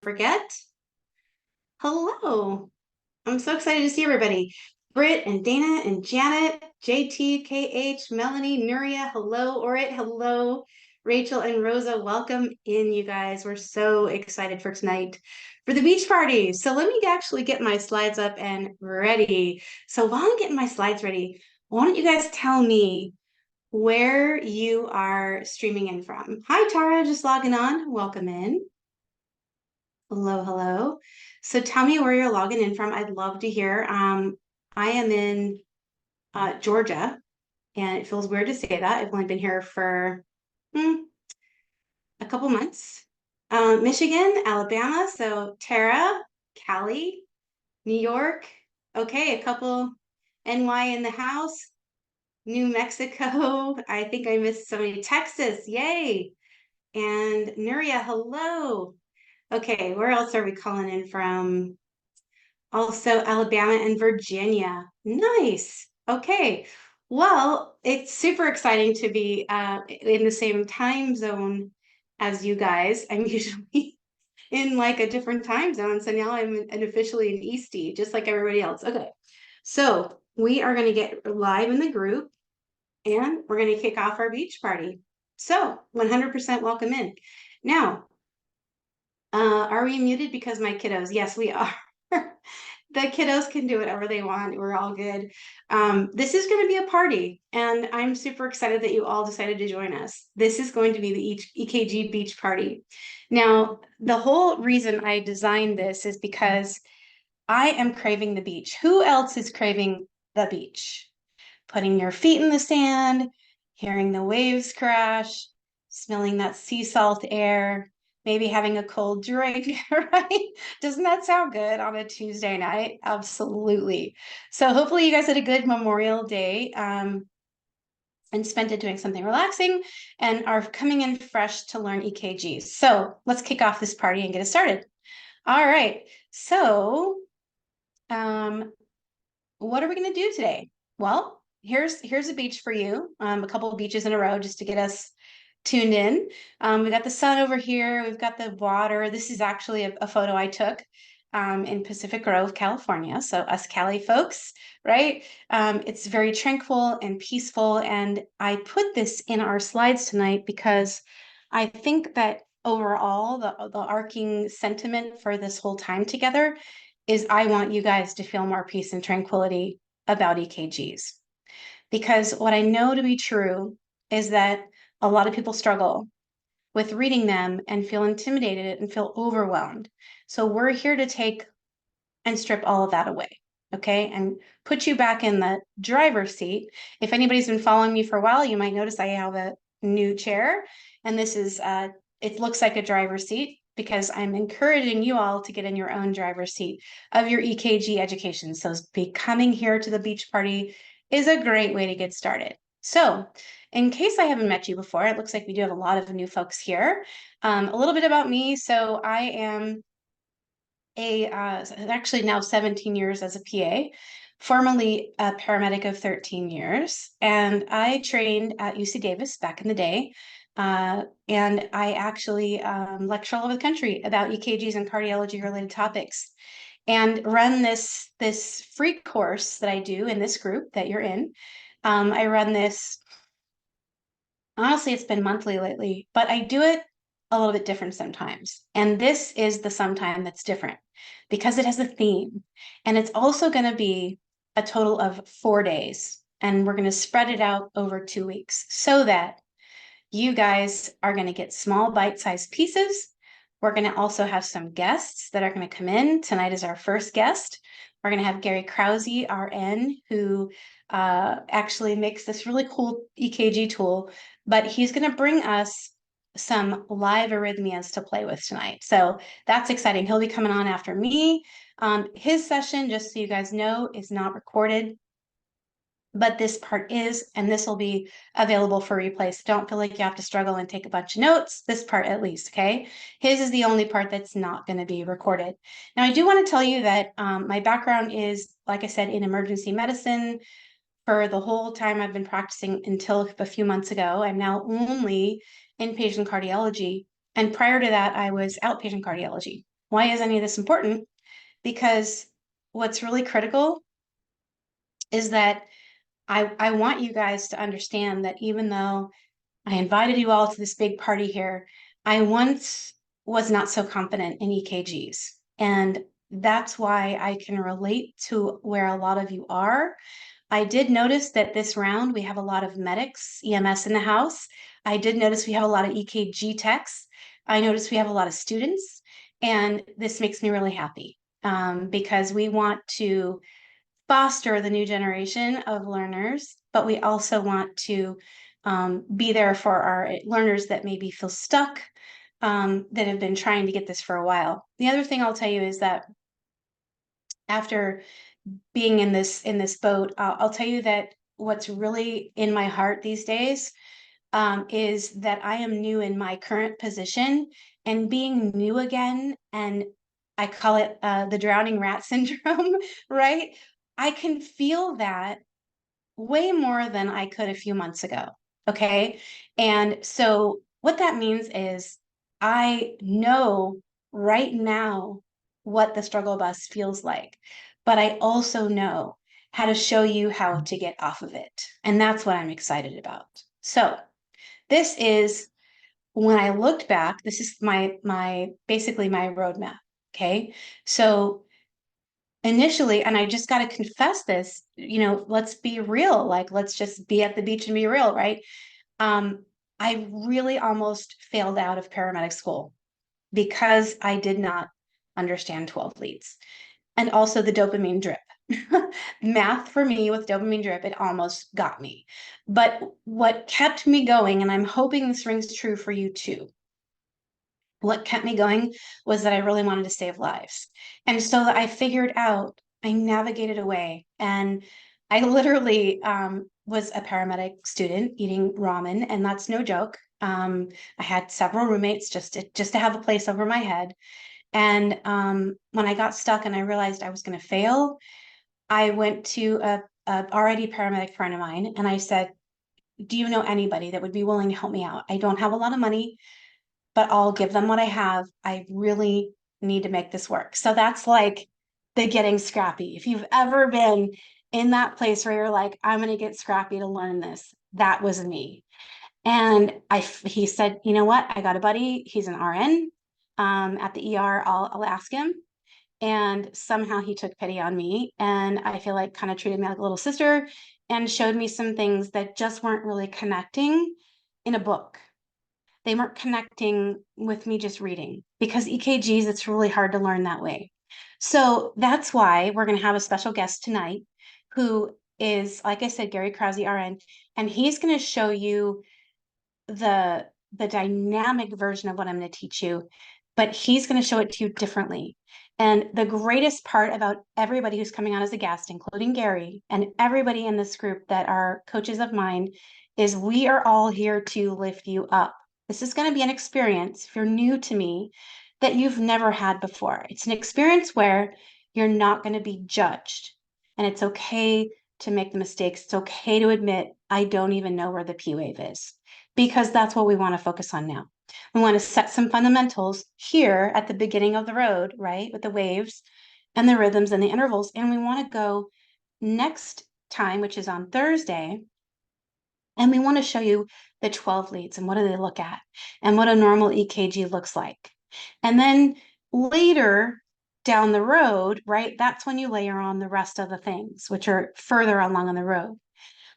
forget. Hello. I'm so excited to see everybody. Britt and Dana and Janet, JT, KH, Melanie, Nuria, hello, Orit, hello, Rachel and Rosa, welcome in, you guys. We're so excited for tonight for the beach party. So let me actually get my slides up and ready. So while I'm getting my slides ready, why don't you guys tell me where you are streaming in from? Hi, Tara, just logging on. Welcome in. Hello, hello. So tell me where you're logging in from. I'd love to hear. I am in Georgia, and it feels weird to say that. I've only been here for a couple months. Michigan, Alabama. So Tara, Cali, New York. Okay, a couple NY in the house. New Mexico. I think I missed so many. Texas, yay. And Nuria, hello. Okay, where else are we calling in from? Also, Alabama and Virginia. Nice. Okay. Well, it's super exciting to be in the same time zone as you guys. I'm usually in like a different time zone. So now I'm officially an Eastie, just like everybody else. Okay. So we are going to get live in the group and we're going to kick off our beach party. So 100% welcome in. Now, are we muted because my kiddos? Yes, we are. The kiddos can do whatever they want. We're all good. This is going to be a party, and I'm super excited that you all decided to join us. This is going to be the EKG Beach Party. Now, the whole reason I designed this is because I am craving the beach. Who else is craving the beach? Putting your feet in the sand, hearing the waves crash, smelling that sea salt air, maybe having a cold drink, right? Doesn't that sound good on a Tuesday night? Absolutely. So hopefully you guys had a good Memorial Day and spent it doing something relaxing and are coming in fresh to learn EKGs. So let's kick off this party and get it started. All right. So what are we going to do today? Well, here's a beach for you, a couple of beaches in a row just to get us tuned in. We've got the sun over here. We've got the water. This is actually a photo I took in Pacific Grove, California. So us Cali folks, right? It's very tranquil and peaceful. And I put this in our slides tonight because I think that overall, the arcing sentiment for this whole time together is I want you guys to feel more peace and tranquility about EKGs. Because what I know to be true is that a lot of people struggle with reading them and feel intimidated and feel overwhelmed. So we're here to take and strip all of that away, okay? And put you back in the driver's seat. If anybody's been following me for a while, you might notice I have a new chair. And this is, it looks like a driver's seat because I'm encouraging you all to get in your own driver's seat of your EKG education. So coming here to the beach party is a great way to get started. So in case I haven't met you before, it looks like we do have a lot of new folks here. A little bit about me. So I am actually now 17 years as a PA, formerly a paramedic of 13 years. And I trained at UC Davis back in the day. And I actually lecture all over the country about EKGs and cardiology related topics and run this free course that I do in this group that you're in. I run this, honestly, it's been monthly lately, but I do it a little bit different sometimes. And this is the sometime that's different because it has a theme. And it's also going to be a total of 4 days. And we're going to spread it out over 2 weeks so that you guys are going to get small bite-sized pieces. We're going to also have some guests that are going to come in. Tonight is our first guest. We're going to have Gary Krause, RN, who actually makes this really cool EKG tool, but he's going to bring us some live arrhythmias to play with tonight. So that's exciting. He'll be coming on after me. His session, just so you guys know, is not recorded, but this part is, and this will be available for replay. So don't feel like you have to struggle and take a bunch of notes, this part at least, okay? His is the only part that's not going to be recorded. Now, I do want to tell you that my background is, like I said, in emergency medicine. For the whole time I've been practicing until a few months ago, I'm now only inpatient cardiology. And prior to that, I was outpatient cardiology. Why is any of this important? Because what's really critical is that I want you guys to understand that even though I invited you all to this big party here, I once was not so confident in EKGs. And that's why I can relate to where a lot of you are. I did notice that this round we have a lot of medics, EMS in the house. I did notice we have a lot of EKG techs. I noticed we have a lot of students, and this makes me really happy because we want to foster the new generation of learners, but we also want to be there for our learners that maybe feel stuck, that have been trying to get this for a while. The other thing I'll tell you is that after being in this boat, I'll tell you that what's really in my heart these days is that I am new in my current position, and being new again, and I call it the drowning rat syndrome, right? I can feel that way more than I could a few months ago. Okay. And so what that means is I know right now what the struggle bus feels like, but I also know how to show you how to get off of it. And that's what I'm excited about. So this is when I looked back, this is my basically my roadmap. Okay. So initially, and I just got to confess this, let's be real. Like, let's just be at the beach and be real, right? Um, I really almost failed out of paramedic school because I did not understand 12 leads and also the dopamine drip. Math for me with dopamine drip, it almost got me. But what kept me going, and I'm hoping this rings true for you too, what kept me going was that I really wanted to save lives. And so I figured out, I navigated away, and I literally was a paramedic student eating ramen, and that's no joke. I had several roommates just to have a place over my head. And when I got stuck and I realized I was going to fail, I went to a already paramedic friend of mine, and I said, "Do you know anybody that would be willing to help me out? I don't have a lot of money, but I'll give them what I have. I really need to make this work." So that's like the getting scrappy. If you've ever been in that place where you're like, I'm going to get scrappy to learn this, that was me. And he said, you know what? I got a buddy. He's an RN at the ER. I'll ask him. And somehow he took pity on me. And I feel like kind of treated me like a little sister and showed me some things that just weren't really connecting in a book. They weren't connecting with me just reading, because EKGs, it's really hard to learn that way. So that's why we're going to have a special guest tonight who is, like I said, Gary Krause, RN, and he's going to show you the the dynamic version of what I'm going to teach you, but he's going to show it to you differently. And the greatest part about everybody who's coming on as a guest, including Gary and everybody in this group that are coaches of mine, is we are all here to lift you up. This is going to be an experience, if you're new to me, that you've never had before. It's an experience where you're not going to be judged. And it's okay to make the mistakes. It's okay to admit, I don't even know where the P wave is, because that's what we want to focus on now. We want to set some fundamentals here at the beginning of the road, right? With the waves and the rhythms and the intervals. And we want to go next time, which is on Thursday, and we want to show you the 12 leads and what do they look at and what a normal EKG looks like. And then later down the road, right, that's when you layer on the rest of the things, which are further along on the road.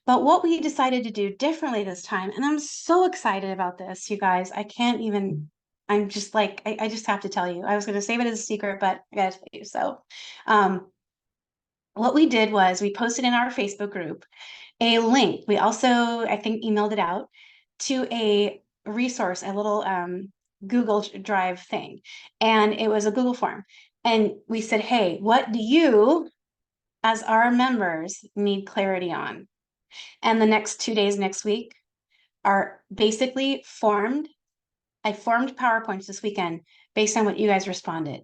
But what we decided to do differently this time, and I'm so excited about this, you guys, I can't even, I'm just like, I just have to tell you. I was going to save it as a secret, but I got to tell you. So um, what we did was we posted in our Facebook group a link. We also, I think, emailed it out to a resource, a little Google Drive thing. And it was a Google form. And we said, hey, what do you, as our members, need clarity on? And the next 2 days next week are basically formed. I formed PowerPoints this weekend based on what you guys responded.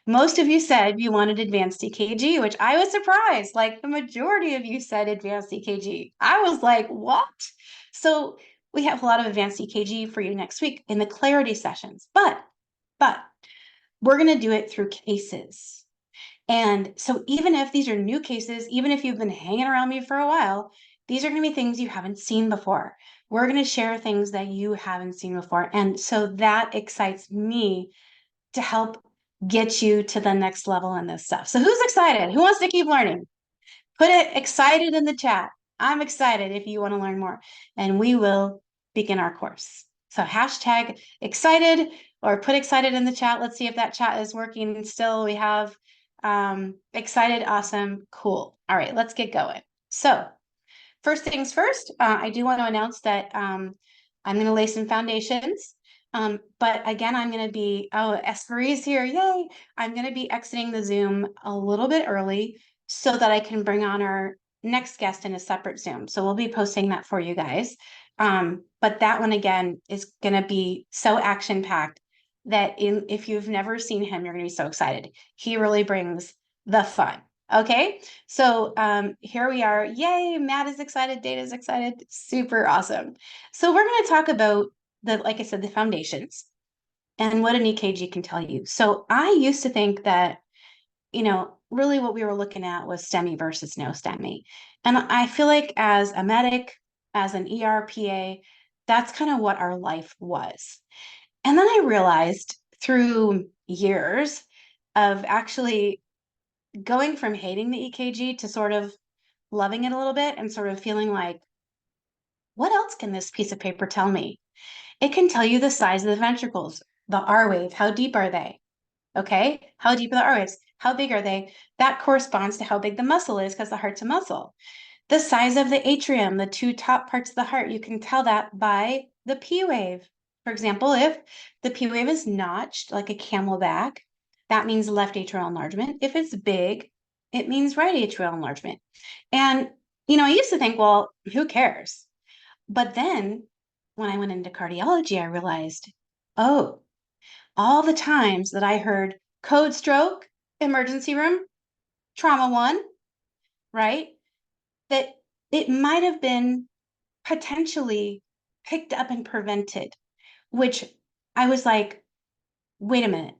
Most of you said you wanted advanced EKG, which I was surprised. Like the majority of you said advanced EKG. I was like, what? So we have a lot of advanced EKG for you next week in the clarity sessions. But we're going to do it through cases. And so even if these are new cases, even if you've been hanging around me for a while, these are going to be things you haven't seen before. We're going to share things that you haven't seen before. And so that excites me to help get you to the next level in this stuff. So who's excited? Who wants to keep learning? Put it excited in the chat. I'm excited if you want to learn more. And we will begin our course. So hashtag excited or put excited in the chat. Let's see if that chat is working still. We have excited, awesome, cool. All right, let's get going. So first things first, I do want to announce that I'm going to lay some foundations. But again, I'm going to be, oh, Esperie's here, yay. I'm going to be exiting the Zoom a little bit early so that I can bring on our next guest in a separate Zoom. So we'll be posting that for you guys. But that one, again, is going to be so action-packed that if you've never seen him, you're going to be so excited. He really brings the fun. Okay, so here we are. Yay, Matt is excited, Dana is excited. Super awesome. So we're going to talk about like I said, the foundations and what an EKG can tell you. So I used to think that, really what we were looking at was STEMI versus no STEMI. And I feel like as a medic, as an ERPA, that's kind of what our life was. And then I realized through years of actually going from hating the EKG to sort of loving it a little bit and sort of feeling like, what else can this piece of paper tell me? It can tell you the size of the ventricles, the R wave, how deep are they? Okay, how deep are the R waves? How big are they? That corresponds to how big the muscle is because the heart's a muscle. The size of the atrium, the two top parts of the heart, you can tell that by the P wave. For example, if the P wave is notched like a camelback, that means left atrial enlargement. If it's big, it means right atrial enlargement. And, I used to think, well, who cares? But then when I went into cardiology, I realized, oh, all the times that I heard code stroke, emergency room, trauma one, right? That it might have been potentially picked up and prevented, which I was like, wait a minute,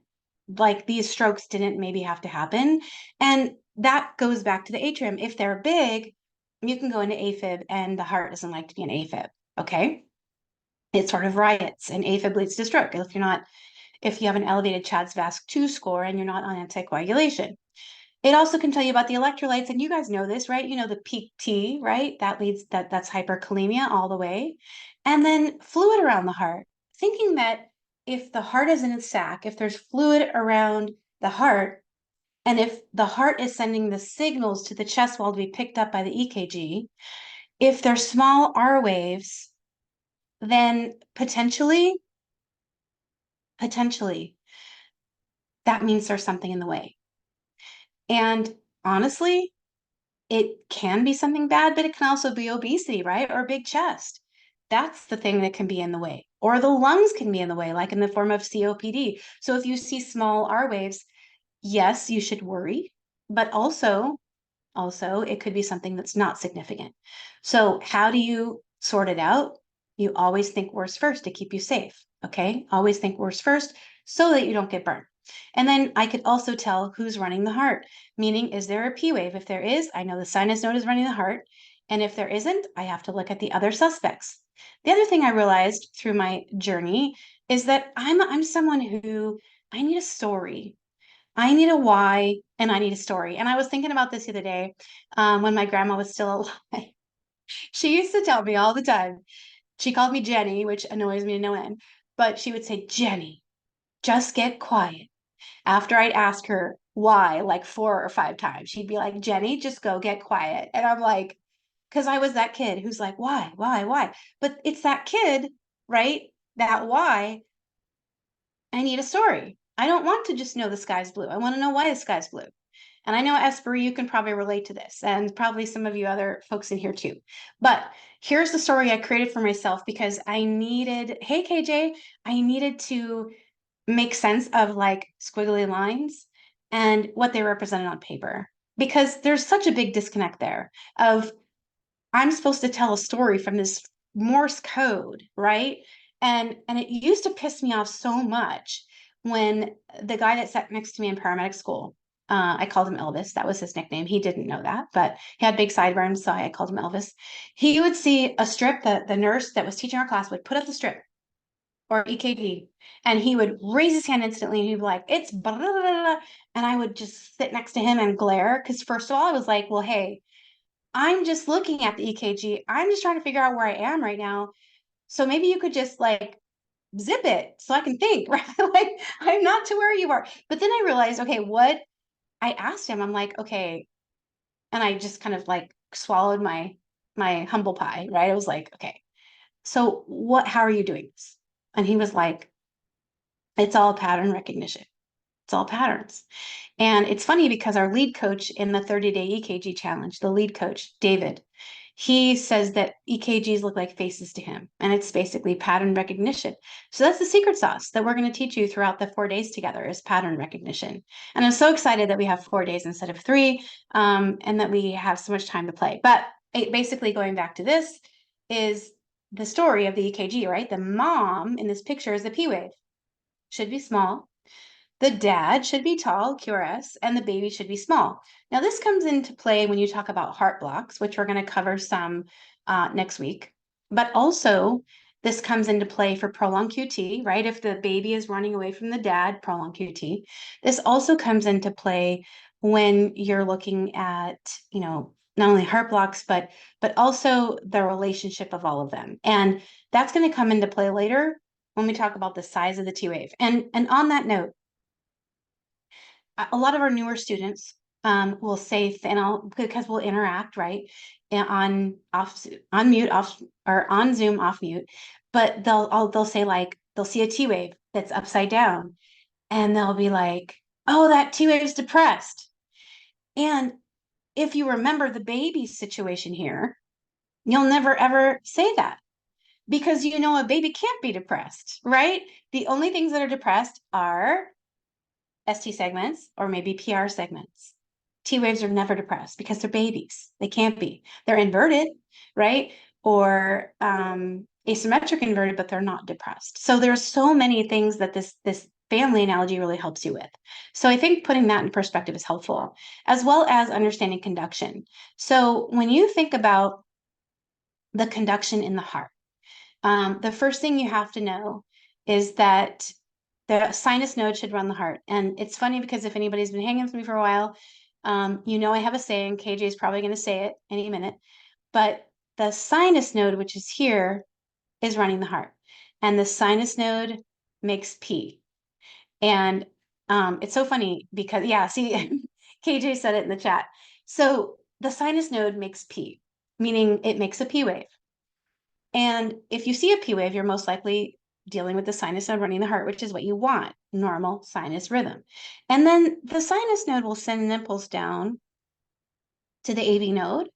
like these strokes didn't maybe have to happen. And that goes back to the atrium. If they're big, you can go into AFib and the heart doesn't like to be an AFib. Okay. It sort of riots and AFib leads to stroke if you have an elevated CHA2DS2 score and you're not on anticoagulation. It also can tell you about the electrolytes, and you guys know this, right? The peak T, right? That's hyperkalemia all the way. And then fluid around the heart. Thinking that if the heart is in its sac, if there's fluid around the heart, and if the heart is sending the signals to the chest wall to be picked up by the EKG, if there's small R waves, then potentially, that means there's something in the way. And honestly, it can be something bad, but it can also be obesity, right? Or a big chest. That's the thing that can be in the way. Or the lungs can be in the way, like in the form of COPD. So if you see small R waves, yes, you should worry, but also it could be something that's not significant. So how do you sort it out? You always think worse first to keep you safe. Okay, always think worse first so that you don't get burned. And then I could also tell who's running the heart, meaning, is there a P wave? If there is, I know the sinus node is running the heart. And if there isn't, I have to look at the other suspects. The other thing I realized through my journey is that I'm someone who, I need a story. I need a why and I need a story. And I was thinking about this the other day when my grandma was still alive. She used to tell me all the time. She called me Jenny, which annoys me to no end. But she would say, Jenny, just get quiet. After I'd ask her why, like 4 or 5 times, she'd be like, Jenny, just go get quiet. And I'm like, because I was that kid who's like, why? But it's that kid, right? That why. I need a story. I don't want to just know the sky's blue. I want to know why the sky's blue. And I know, Esper, you can probably relate to this, and probably some of you other folks in here too. But here's the story I created for myself because I needed, hey, KJ, I needed to make sense of like squiggly lines and what they represented on paper. Because there's such a big disconnect there of I'm supposed to tell a story from this Morse code, right? And it used to piss me off so much when the guy that sat next to me in paramedic school, I called him Elvis. That was his nickname. He didn't know that, but he had big sideburns, so I called him Elvis. He would see a strip that the nurse that was teaching our class would put up the strip or EKG, and he would raise his hand instantly and he'd be like, it's blah, blah, blah, blah. And I would just sit next to him and glare. Because first of all, I was like, well, hey, I'm just looking at the EKG. I'm just trying to figure out where I am right now. So maybe you could just like zip it so I can think, right? Like I'm not to where you are. But then I realized, okay, what I asked him, I'm like, okay, and I just kind of like swallowed my humble pie, right? I was like, okay, so how are you doing this? And he was like, it's all pattern recognition. It's all patterns. And it's funny because our lead coach in the 30-day EKG challenge, the lead coach, David, he says that EKGs look like faces to him, and it's basically pattern recognition. So that's the secret sauce that we're going to teach you throughout the 4 days together is pattern recognition. And I'm so excited that we have 4 days instead of 3, and that we have so much time to play. But basically going back to this is the story of the EKG, right? The mom in this picture is the P wave. Should be small. The dad should be tall, QRS, and the baby should be small. Now, this comes into play when you talk about heart blocks, which we're going to cover some next week. But also, this comes into play for prolonged QT, right? If the baby is running away from the dad, prolonged QT. This also comes into play when you're looking at, not only heart blocks, but also the relationship of all of them. And that's going to come into play later when we talk about the size of the T wave. And on that note, a lot of our newer students will say, because we'll interact, right, on mute, off, or on Zoom, off mute, but they'll say like, they'll see a T wave that's upside down, and they'll be like, oh, that T wave is depressed. And if you remember the baby situation here, you'll never ever say that because a baby can't be depressed, right? The only things that are depressed are ST segments or maybe PR segments. T waves are never depressed because they're babies. They can't be. They're inverted, right? Or asymmetric inverted, but they're not depressed. So there's so many things that this family analogy really helps you with. So I think putting that in perspective is helpful, as well as understanding conduction. So when you think about the conduction in the heart, the first thing you have to know is that the sinus node should run the heart. And it's funny because if anybody's been hanging with me for a while, I have a saying, KJ is probably going to say it any minute, but the sinus node, which is here, is running the heart. And the sinus node makes P. And it's so funny because, yeah, see, KJ said it in the chat. So the sinus node makes P, meaning it makes a P wave. And if you see a P wave, you're most likely dealing with the sinus node running the heart, which is what you want, normal sinus rhythm. And then the sinus node will send an impulse down to the AV node,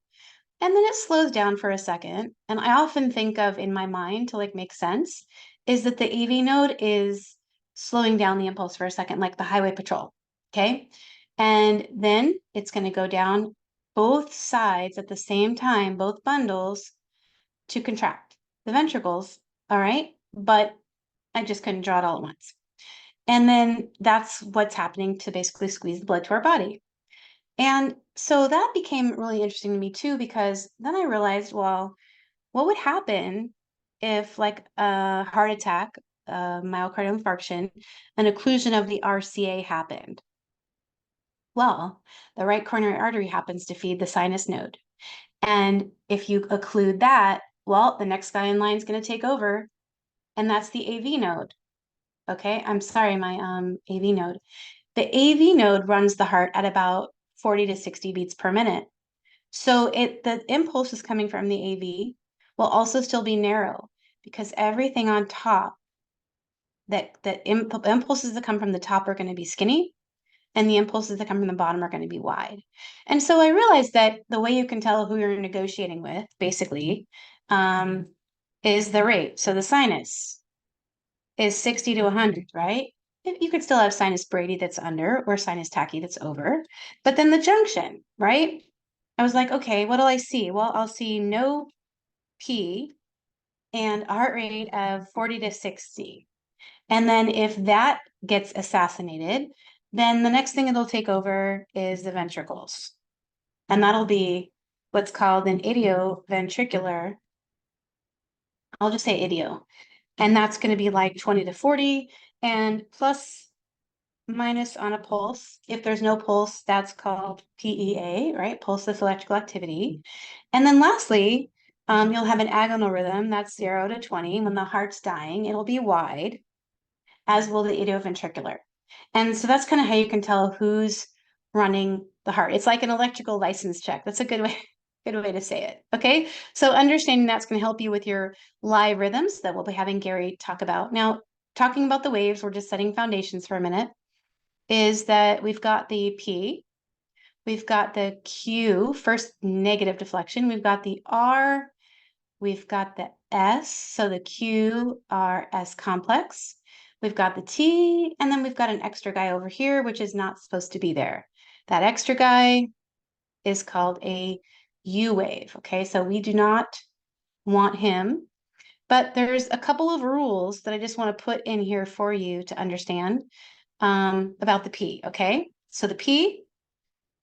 and then it slows down for a second. And I often think of in my mind to like make sense is that the AV node is slowing down the impulse for a second, like the highway patrol. Okay. And then it's going to go down both sides at the same time, both bundles to contract the ventricles. All right. But I just couldn't draw it all at once. And then that's what's happening to basically squeeze the blood to our body. And so that became really interesting to me too, because then I realized, well, what would happen if like a heart attack, myocardial infarction, an occlusion of the RCA happened? Well, the right coronary artery happens to feed the sinus node. And if you occlude that, well, the next guy in line is going to take over, and that's the AV node. Okay, I'm sorry, my AV node. The AV node runs the heart at about 40 to 60 beats per minute. So the impulse is coming from the AV will also still be narrow because everything on top, impulses that come from the top are going to be skinny, and the impulses that come from the bottom are going to be wide. And so I realized that the way you can tell who you're negotiating with, basically, is the rate. So the sinus is 60 to 100, right? You could still have sinus brady that's under or sinus tachy that's over, but then the junction, right? I was like, okay, what do I see? Well, I'll see no P and a heart rate of 40 to 60. And then if that gets assassinated, then the next thing it'll take over is the ventricles. And that'll be what's called an idioventricular. I'll just say idio. And that's going to be like 20 to 40 and plus minus on a pulse. If there's no pulse, that's called PEA, right? Pulseless electrical activity. And then lastly, you'll have an agonal rhythm. That's 0 to 20. When the heart's dying, it'll be wide, as will the idioventricular. And so that's kind of how you can tell who's running the heart. It's like an electrical license check. That's a good way to say it. Okay. So understanding that's going to help you with your live rhythms that we'll be having Gary talk about. Now, talking about the waves, we're just setting foundations for a minute, is that we've got the P, we've got the Q, first negative deflection, we've got the R, we've got the S, so the QRS complex. We've got the T, and then we've got an extra guy over here, which is not supposed to be there. That extra guy is called a U wave, okay? So we do not want him, but there's a couple of rules that I just want to put in here for you to understand about the P, okay? So the P,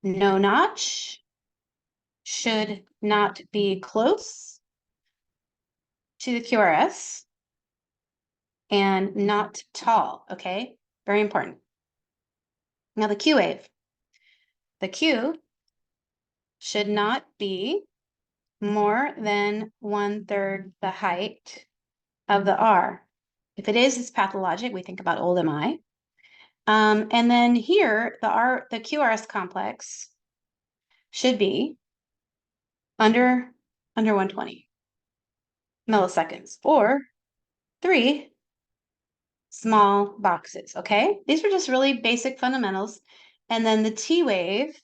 no notch, should not be close to the QRS, and not tall, okay? Very important. Now the Q wave. The Q should not be more than 1/3 the height of the R. If it is, it's pathologic. We think about old MI. And then here, the QRS complex should be under 120 milliseconds, or 3 small boxes, okay? These are just really basic fundamentals. And then the T wave,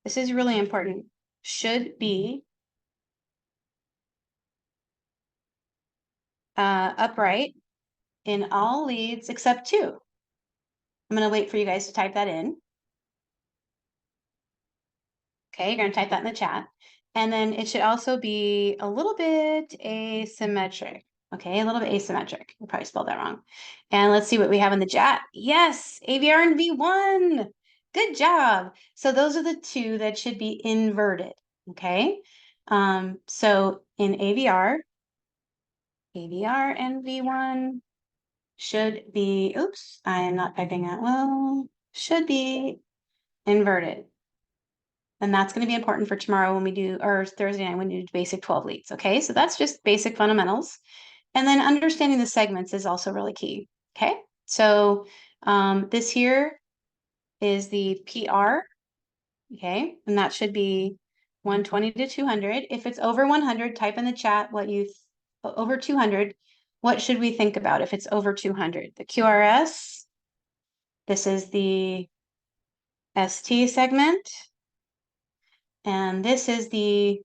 this is really important, should be upright in all leads except 2. I'm going to wait for you guys to type that in. Okay, you're going to type that in the chat. And then it should also be a little bit asymmetric. Okay, a little bit asymmetric. I probably spelled that wrong. And let's see what we have in the chat. Yes, AVR and V1. Good job. So those are the 2 that should be inverted. Okay, so in AVR and V1 should be, oops, I am not typing that well, should be inverted. And that's going to be important for tomorrow when we do, or Thursday night when we do basic 12 leads. Okay, so that's just basic fundamentals. And then understanding the segments is also really key. Okay, so this here is the PR. Okay, and that should be 120 to 200. If it's over 100, type in the chat what you, over 200, what should we think about if it's over 200? The QRS, this is the ST segment, and this is the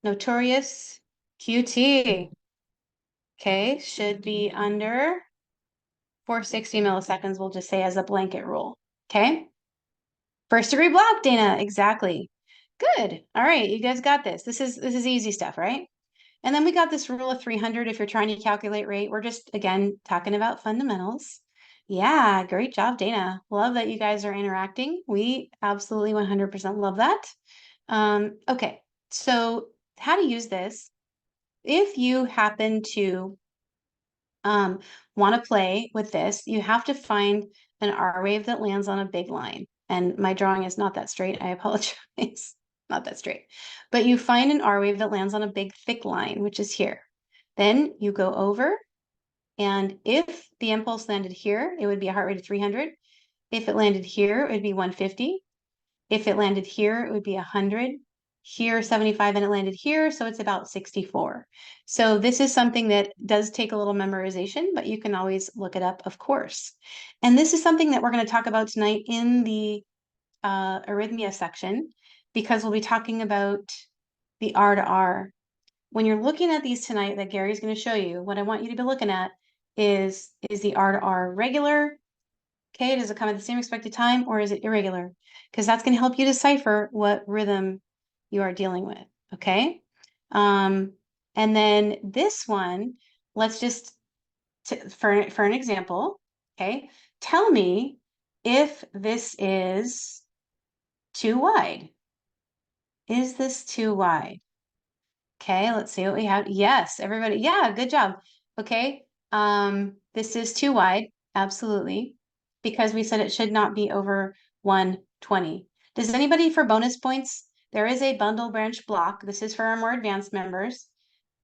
notorious QT. Okay, should be under 460 milliseconds, we'll just say as a blanket rule. Okay, first degree block, Dana, exactly. Good. All right, you guys got this. This is easy stuff, right? And then we got this rule of 300 if you're trying to calculate rate. We're just, again, talking about fundamentals. Yeah, great job, Dana. Love that you guys are interacting. We absolutely 100% love that. Okay, so how to use this. If you happen to want to play with this, you have to find an R wave that lands on a big line. And my drawing is not that straight. I apologize. Not that straight. But you find an R wave that lands on a big thick line, which is here. Then you go over, and if the impulse landed here, it would be a heart rate of 300. If it landed here, it would be 150. If it landed here, it would be 100. Here, 75, and it landed here, so it's about 64. So this is something that does take a little memorization, but you can always look it up, of course. And this is something that we're going to talk about tonight in the arrhythmia section, because we'll be talking about the R to R. When you're looking at these tonight that Gary's going to show you, what I want you to be looking at is the R to R regular? Okay, does it come at the same expected time, or is it irregular? Because that's going to help you decipher what rhythm you are dealing with. Okay. And then this one, let's just for an example, okay, tell me if this is too wide. Is this too wide? Okay, let's see what we have. Yes, everybody. Yeah, good job. Okay. This is too wide. Absolutely. Because we said it should not be over 120. Does anybody for bonus points? There is a bundle branch block. This is for our more advanced members.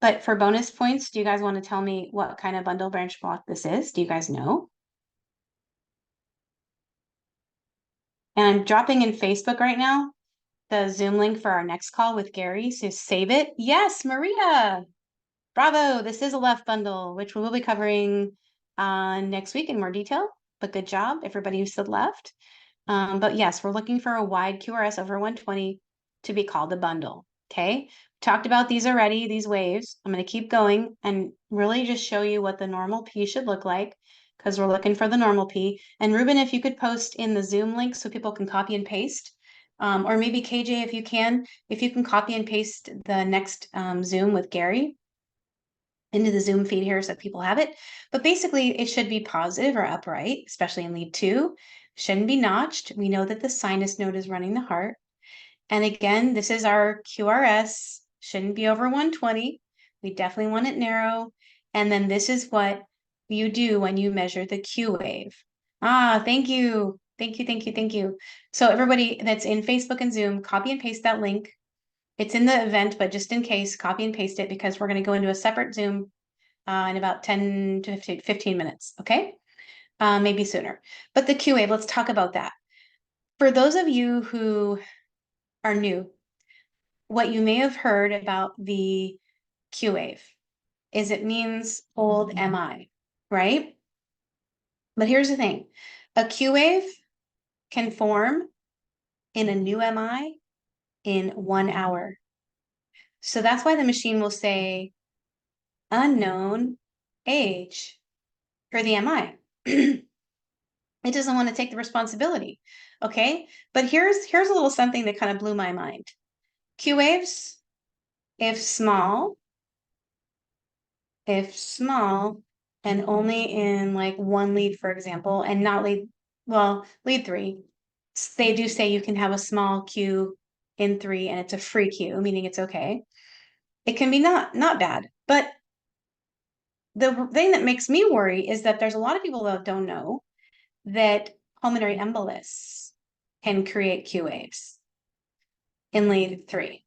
But for bonus points, do you guys want to tell me what kind of bundle branch block this is? Do you guys know? And I'm dropping in Facebook right now the Zoom link for our next call with Gary. So save it. Yes, Maria. Bravo, this is a left bundle, which we will be covering next week in more detail, but good job, everybody who said left. But yes, we're looking for a wide QRS over 120 to be called a bundle, okay? Talked about these already, these waves. I'm gonna keep going and really just show you what the normal P should look like because we're looking for the normal P. And Ruben, if you could post in the Zoom link so people can copy and paste, or maybe KJ, if you can copy and paste the next Zoom with Gary into the Zoom feed here so that people have it. But basically, it should be positive or upright, especially in lead 2. Shouldn't be notched. We know that the sinus node is running the heart. And again, this is our QRS. Shouldn't be over 120. We definitely want it narrow. And then this is what you do when you measure the Q wave. Ah, thank you. Thank you, thank you, thank you. So everybody that's in Facebook and Zoom, copy and paste that link. It's in the event, but just in case, copy and paste it because we're going to go into a separate Zoom in about 10 to 15 minutes, okay? Maybe sooner. But the Q wave, let's talk about that. For those of you who are new, what you may have heard about the Q wave is it means old MI, right? But here's the thing. A Q wave can form in a new MI in 1 hour. So that's why the machine will say unknown age for the MI. It doesn't want to take the responsibility. Okay. But here's a little something that kind of blew my mind. Q waves, if small, and only in like one lead, for example, and not lead, well, lead 3, they do say you can have a small Q in 3 and it's a free Q, meaning it's okay. It can be not bad. But the thing that makes me worry is that there's a lot of people that don't know that pulmonary embolus can create Q waves in lead 3.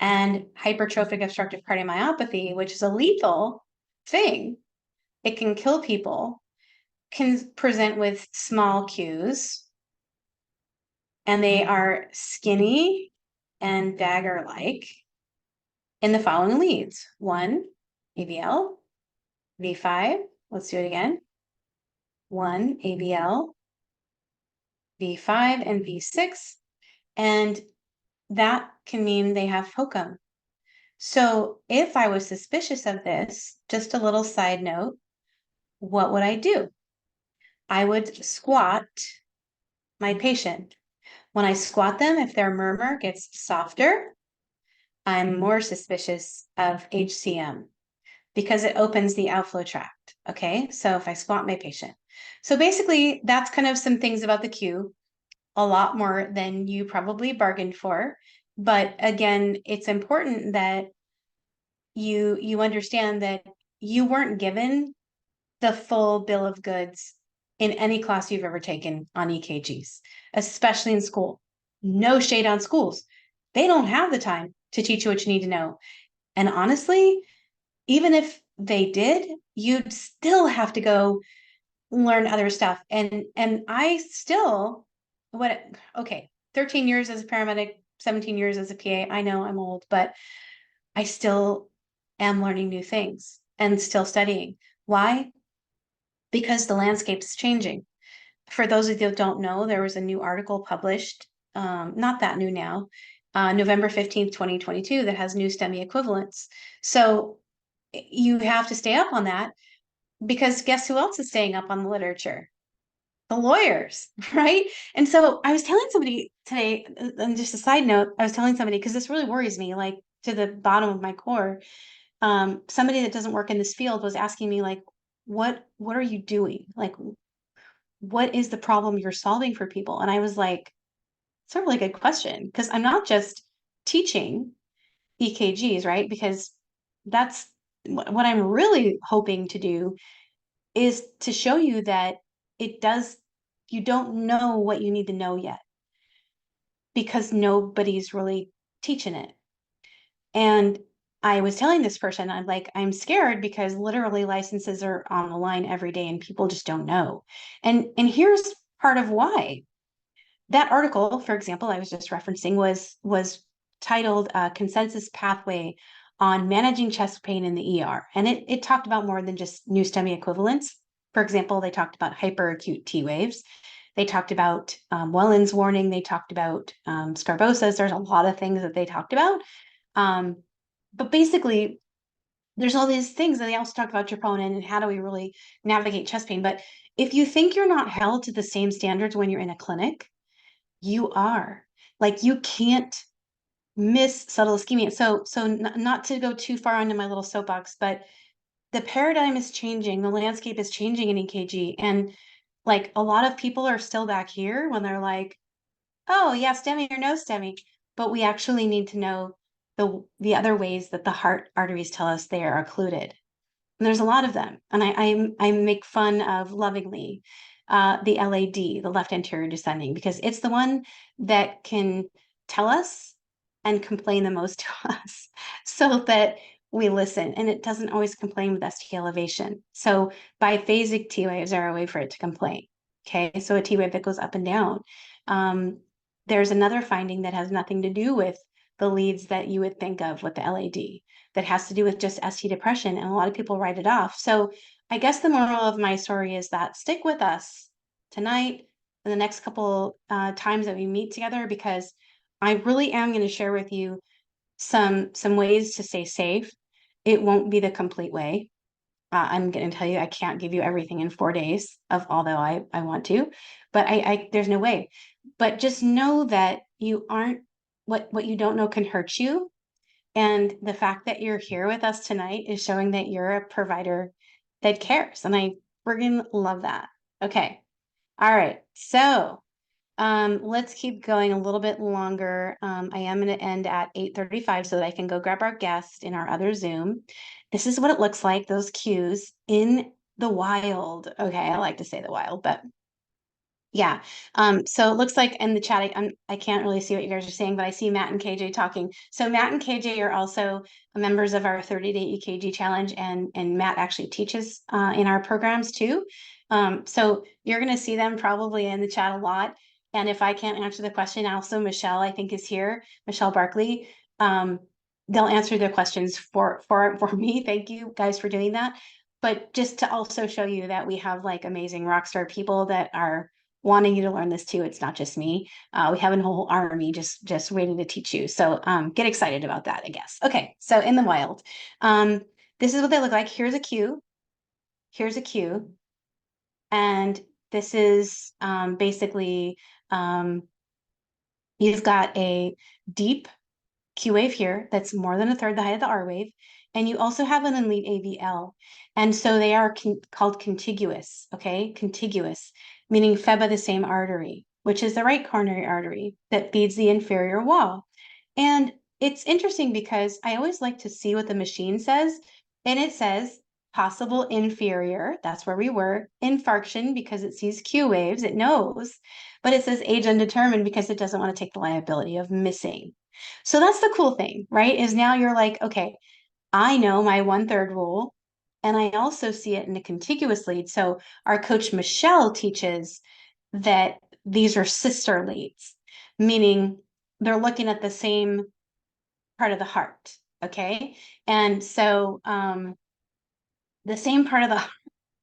And hypertrophic obstructive cardiomyopathy, which is a lethal thing, it can kill people, can present with small Qs, and they are skinny and dagger-like in the following leads. 1, ABL, V5, let's do it again. 1, ABL, V5, and V6, and that can mean they have HOCM. So if I was suspicious of this, just a little side note, what would I do? I would squat my patient. When I squat them, if their murmur gets softer, I'm more suspicious of HCM because it opens the outflow tract. Okay, so if I squat my patient. So basically, that's kind of some things about the Q, a lot more than you probably bargained for. But again, it's important that you understand that you weren't given the full bill of goods in any class you've ever taken on EKGs, especially in school. No shade on schools. They don't have the time to teach you what you need to know. And honestly, even if they did, you'd still have to go learn other stuff. And I still, okay, 13 years as a paramedic, 17 years as a PA. I know I'm old, but I still am learning new things and still studying. Why? Because the landscape is changing. For those of you that don't know, there was a new article published, not that new now, November 15th, 2022, that has new STEMI equivalents. So you have to stay up on that because guess who else is staying up on the literature? The lawyers, right? And so I was telling somebody today, and just a side note, I was telling somebody, because this really worries me, like to the bottom of my core. Somebody that doesn't work in this field was asking me, like, what are you doing? Like, what is the problem you're solving for people? And I was like, it's a really good question because I'm not just teaching EKGs, right? Because that's what I'm really hoping to do is to show you that it does, you don't know what you need to know yet because nobody's really teaching it. And I was telling this person, I'm like, I'm scared because literally licenses are on the line every day and people just don't know. And here's part of why. That article, for example, I was just referencing was titled Consensus Pathway on Managing Chest Pain in the ER. And it talked about more than just new STEMI equivalents. For example, they talked about hyperacute T waves. They talked about Wellen's warning. They talked about Scarbosas. There's a lot of things that they talked about. Um, but basically, there's all these things, and they also talk about troponin and how do we really navigate chest pain. But if you think you're not held to the same standards when you're in a clinic, you are. Like you can't miss subtle ischemia. So not to go too far onto my little soapbox, but the paradigm is changing, the landscape is changing in EKG, and like a lot of people are still back here when they're like, oh yeah, STEMI or no STEMI, but we actually need to know the other ways that the heart arteries tell us they are occluded. And there's a lot of them. And I make fun of lovingly the LAD, the left anterior descending, because it's the one that can tell us and complain the most to us so that we listen. And it doesn't always complain with ST elevation. So biphasic T waves are a way for it to complain. Okay. So a T wave that goes up and down. Um, there's another finding that has nothing to do with the leads that you would think of with the LAD that has to do with just ST depression, and a lot of people write it off. So I guess the moral of my story is that stick with us tonight and the next couple times that we meet together, because I really am going to share with you some ways to stay safe. It won't be the complete way. I'm going to tell you, I can't give you everything in 4 days of, although I want to, but there's no way. But just know that you aren't, what you don't know can hurt you. And the fact that you're here with us tonight is showing that you're a provider that cares. And I friggin' love that. Okay. All right. So let's keep going a little bit longer. I am going to end at 8:35 so that I can go grab our guest in our other Zoom. This is what it looks like, those cues in the wild. Okay, I like to say the wild, but yeah. So it looks like in the chat, I can't really see what you guys are saying, but I see Matt and KJ talking. So Matt and KJ are also members of our 30-day EKG challenge, and Matt actually teaches in our programs too. So you're going to see them probably in the chat a lot. And if I can't answer the question, also Michelle, I think, is here, Michelle Barkley. They'll answer their questions for me. Thank you guys for doing that. But just to also show you that we have like amazing rock star people that are wanting you to learn this too. It's not just me. We have a whole army just waiting to teach you. So get excited about that, I guess. Okay, so in the wild, this is what they look like. Here's a cue. Here's a cue. And this is basically, you've got a deep Q wave here that's more than a third the height of the R wave. And you also have an elite AVL. And so they are called contiguous, okay? Contiguous, meaning fed by the same artery, which is the right coronary artery that feeds the inferior wall. And it's interesting because I always like to see what the machine says. And it says possible inferior, that's where we were, infarction because it sees Q waves, it knows, but it says age undetermined because it doesn't want to take the liability of missing. So that's the cool thing, right? Is now you're like, okay, I know my 1/3 rule, and I also see it in a contiguous lead. So our coach Michelle teaches that these are sister leads, meaning they're looking at the same part of the heart. Okay. And so the same part of the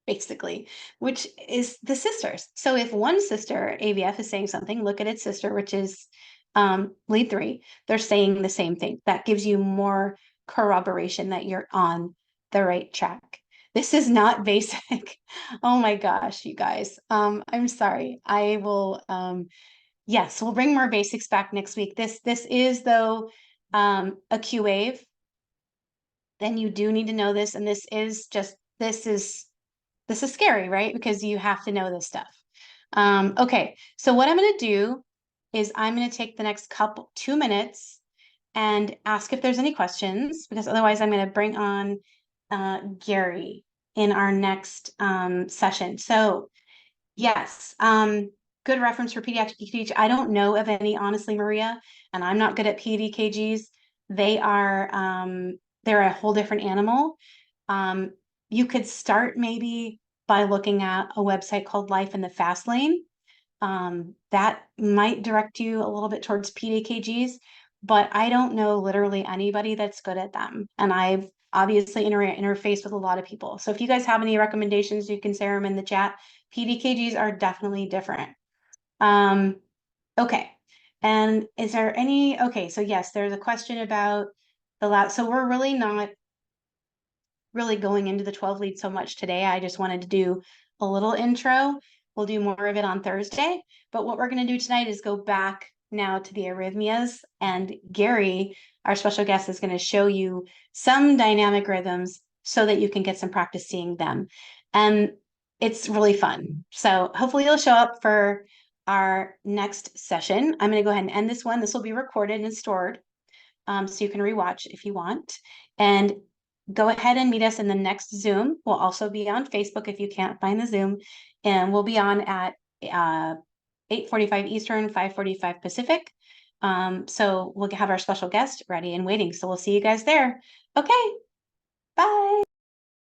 basically, which is the sisters. So if one sister, AVF, is saying something, look at its sister, which is lead 3, they're saying the same thing. That gives you more corroboration that you're on the right track. This is not basic. Oh my gosh, you guys. I'm sorry. I will, yes, we'll bring more basics back next week. This is though a Q wave. Then you do need to know this, and this is this is scary, right? Because you have to know this stuff. Okay, so what I'm going to do is I'm going to take the next 2 minutes and ask if there's any questions, because otherwise I'm going to bring on Gary in our next session. So yes, good reference for pediatric EKG. I don't know of any, honestly, Maria, and I'm not good at ped EKGs. They are they're a whole different animal. You could start maybe by looking at a website called Life in the Fast Lane. That might direct you a little bit towards ped EKGs, but I don't know literally anybody that's good at them. And I've obviously interfaced with a lot of people. So if you guys have any recommendations, you can share them in the chat. ped EKGs are definitely different. Okay. And is there any, okay, so yes, there's a question about the lab. So we're really not really going into the 12 lead so much today. I just wanted to do a little intro. We'll do more of it on Thursday. But what we're going to do tonight is go back now to the arrhythmias. And Gary, our special guest, is going to show you some dynamic rhythms so that you can get some practice seeing them. And it's really fun. So hopefully you'll show up for our next session. I'm going to go ahead and end this one. This will be recorded and stored, so you can rewatch if you want. And go ahead and meet us in the next Zoom. We'll also be on Facebook if you can't find the Zoom. And we'll be on at 8:45 Eastern, 5:45 Pacific. So we'll have our special guest ready and waiting. So we'll see you guys there. Okay, bye.